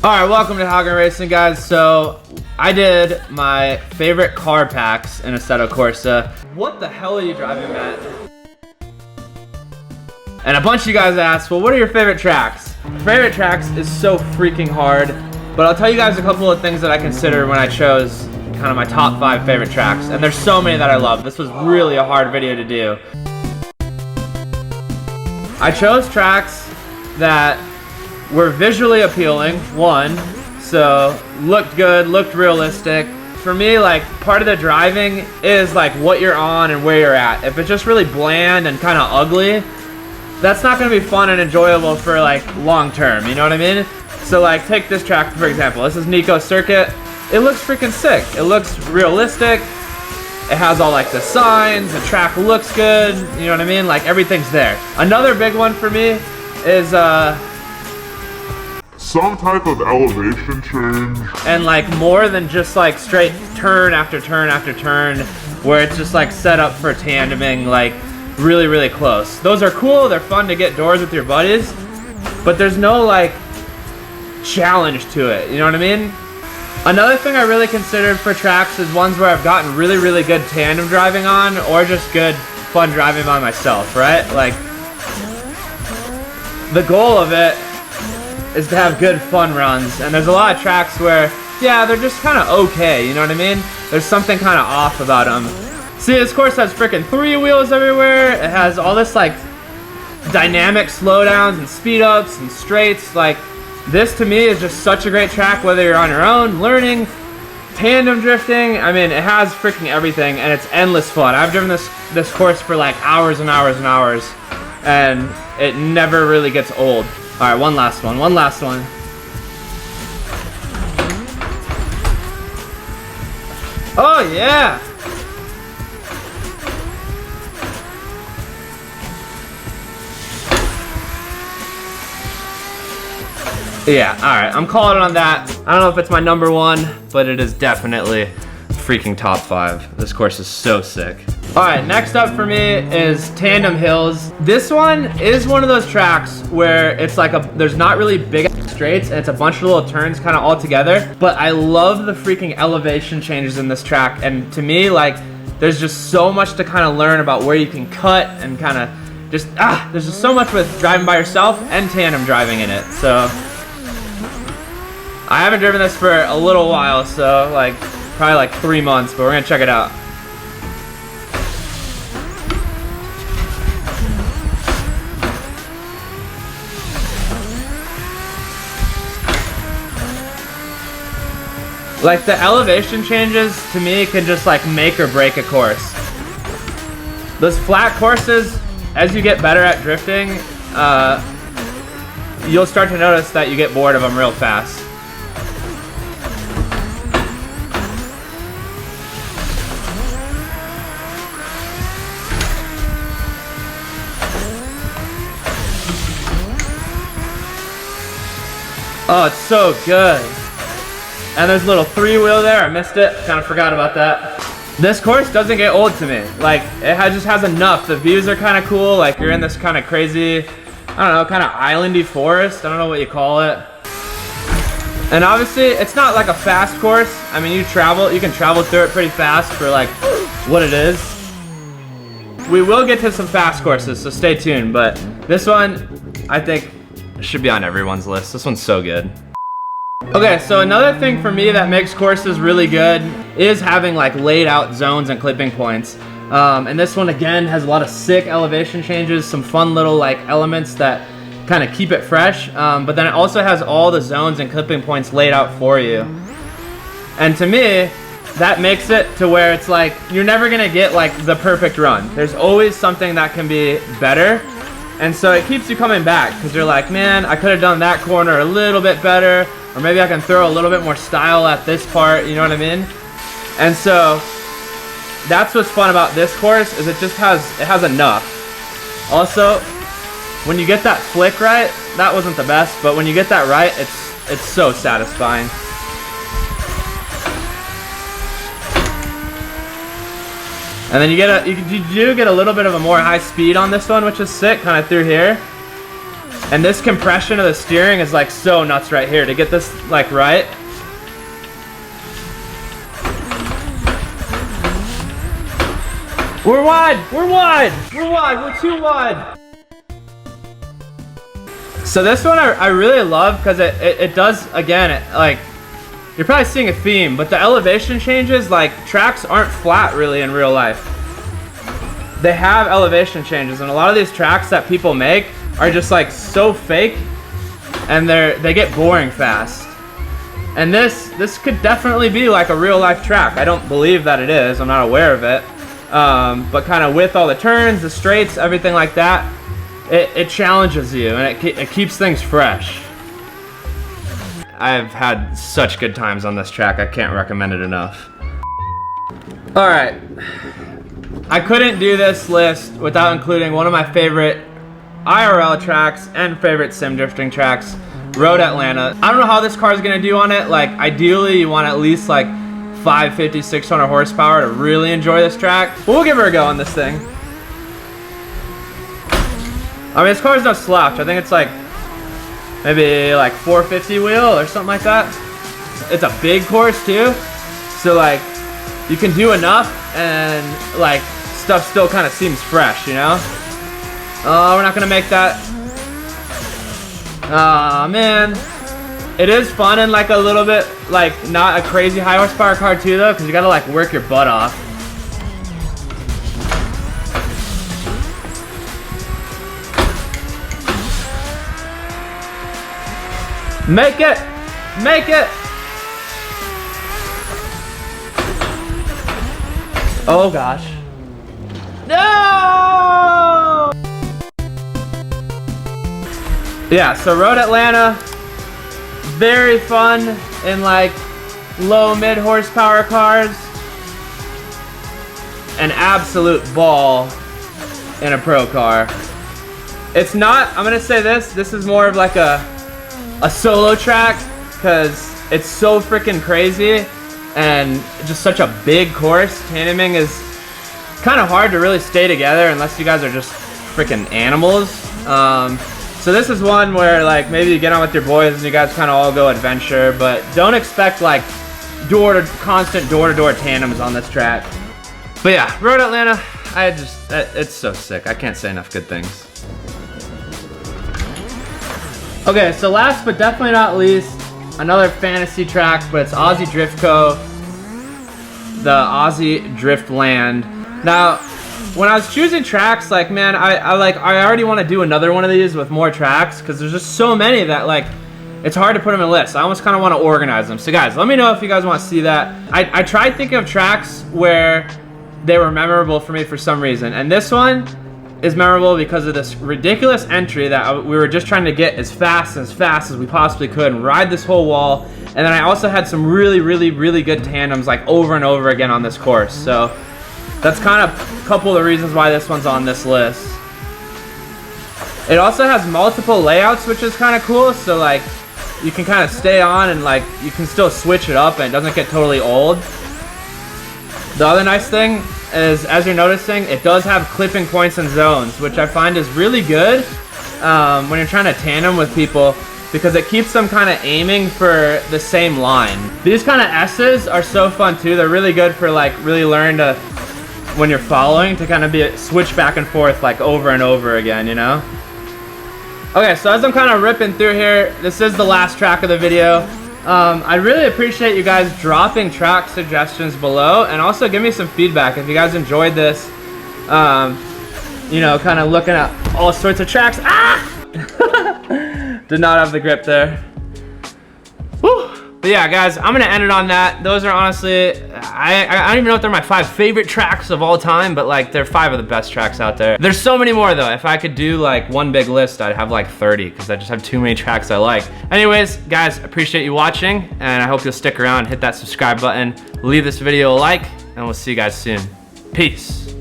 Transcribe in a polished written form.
Alright, welcome to Haugen Racing, guys. So, I did my favorite car packs in Assetto Corsa. What the hell are you driving, Matt? And a bunch of you guys asked, well, what are your favorite tracks? Favorite tracks is so freaking hard, but I'll tell you guys a couple of things that I considered when I chose kind of my top 5 favorite tracks. And there's so many that I love. This was really a hard video to do. I chose tracks that were visually appealing, one, so looked good, looked realistic. For me, like, part of the driving is like what you're on and where you're at. If it's just really bland and kind of ugly, that's not gonna be fun and enjoyable for like long term, you know what I mean? So like, take this track for example. This is Nikko Circuit. It looks freaking sick. It looks realistic. It has all like the signs, the track looks good, you know what I mean? Like, everything's there. Another big one for me is some type of elevation change. And like more than just like straight turn after turn after turn, where it's just like set up for tandeming like really, really close. Those are cool, they're fun to get doors with your buddies, but there's no like challenge to it, you know what I mean? Another thing I really considered for tracks is ones where I've gotten really, really good tandem driving on, or just good fun driving by myself, right? Like, the goal of it is to have good fun runs, and there's a lot of tracks where, yeah, they're just kind of okay, you know what I mean? There's something kind of off about them. See, this course has freaking 3 wheels everywhere. It has all this like dynamic slowdowns and speed ups and straights. Like, this to me is just such a great track, whether you're on your own, learning, tandem drifting. I mean, it has freaking everything, and it's endless fun. I've driven this course for like hours and hours and hours, and it never really gets old. All right, one last one. Oh yeah! Yeah, all right, I'm calling it on that. I don't know if it's my number 1, but it is definitely freaking top 5. This course is so sick. All right, next up for me is Tandem Hills. This one is one of those tracks where it's like there's not really big straights, and it's a bunch of little turns kind of all together, but I love the freaking elevation changes in this track, and to me, like, there's just so much to kind of learn about where you can cut and kind of just, there's just so much with driving by yourself and tandem driving in it. So I haven't driven this for a little while, so like probably like 3 months, but we're gonna check it out. Like, the elevation changes to me can just like make or break a course. Those flat courses, as you get better at drifting, you'll start to notice that you get bored of them real fast. Oh, it's so good. And there's a little 3-wheel there. I missed it. Kind of forgot about that. This course doesn't get old to me. Like, it just has enough. The views are kind of cool. Like, you're in this kind of crazy, I don't know, kind of islandy forest. I don't know what you call it. And obviously, it's not like a fast course. I mean, you can travel through it pretty fast for like what it is. We will get to some fast courses, so stay tuned. But this one, I think, should be on everyone's list. This one's so good. Okay, so another thing for me that makes courses really good is having like laid out zones and clipping points. And this one again has a lot of sick elevation changes, some fun little like elements that kind of keep it fresh. But then it also has all the zones and clipping points laid out for you. And to me, that makes it to where it's like, you're never gonna get like the perfect run. There's always something that can be better. And so it keeps you coming back, because you're like, man, I could have done that corner a little bit better, or maybe I can throw a little bit more style at this part, you know what I mean? And so that's what's fun about this course, is it has enough. Also, when you get that flick right, that wasn't the best, but when you get that right, it's so satisfying. And then you do get a little bit of a more high speed on this one, which is sick, kind of through here. And this compression of the steering is like so nuts right here to get this like right. We're wide, we're wide, we're wide, we're too wide. So this one I really love because it does, again, like, you're probably seeing a theme, but the elevation changes, like tracks aren't flat really in real life. They have elevation changes, and a lot of these tracks that people make are just like so fake, and they get boring fast. And this could definitely be like a real life track. I don't believe that it is, I'm not aware of it. But kind of with all the turns, the straights, everything like that, it challenges you, and it keeps things fresh. I've had such good times on this track, I can't recommend it enough. All right, I couldn't do this list without including one of my favorite IRL tracks and favorite sim drifting tracks, Road Atlanta. I don't know how this car is gonna do on it. Like, ideally you want at least like 550, 600 horsepower to really enjoy this track. But we'll give her a go on this thing. I mean, this car's no slouch. I think it's like maybe like 450 wheel or something like that. It's a big course too, so like you can do enough and like stuff still kind of seems fresh, you know? Oh, we're not gonna make that. Aw, man. It is fun and like a little bit like not a crazy high horsepower car too though, because you gotta like work your butt off. Make it! Make it! Oh gosh. No! Yeah, so Road Atlanta, very fun in like low mid horsepower cars. An absolute ball in a pro car. It's not, I'm gonna say this is more of like a solo track because it's so freaking crazy and just such a big course. Tandeming is kind of hard to really stay together unless you guys are just freaking animals. So this is one where like maybe you get on with your boys and you guys kind of all go adventure, but don't expect like constant door-to-door tandems on this track. But yeah, Road Atlanta, it's so sick. I can't say enough good things. Okay, so last but definitely not least, another fantasy track, but it's Aussie Drift Co. The Aussie Driftland. Now, when I was choosing tracks, like, man, I already want to do another one of these with more tracks because there's just so many that like it's hard to put them in lists. I almost kind of want to organize them. So guys, let me know if you guys want to see that. I tried thinking of tracks where they were memorable for me for some reason, and this one is memorable because of this ridiculous entry that we were just trying to get as fast as we possibly could and ride this whole wall. And then I also had some really good tandems like over and over again on this course. So that's kind of a couple of the reasons why this one's on this list. It also has multiple layouts, which is kind of cool. So like you can kind of stay on and like you can still switch it up and it doesn't get totally old. The other nice thing is, as you're noticing, it does have clipping points and zones, which I find is really good when you're trying to tandem with people because it keeps them kind of aiming for the same line. These kind of S's are so fun too. They're really good for like really learn to, when you're following, to kind of be switch back and forth like over and over again, you know? Okay, so as I'm kind of ripping through here, this is the last track of the video. I really appreciate you guys dropping track suggestions below and also give me some feedback if you guys enjoyed this. You know, kind of looking at all sorts of tracks. Ah! Did not have the grip there. Woo! But yeah, guys, I'm gonna end it on that. Those are honestly, I don't even know if they're my 5 favorite tracks of all time, but like they're 5 of the best tracks out there. There's so many more though. If I could do like one big list, I'd have like 30 because I just have too many tracks I like. Anyways, guys, appreciate you watching and I hope you'll stick around, hit that subscribe button, leave this video a like, and we'll see you guys soon. Peace.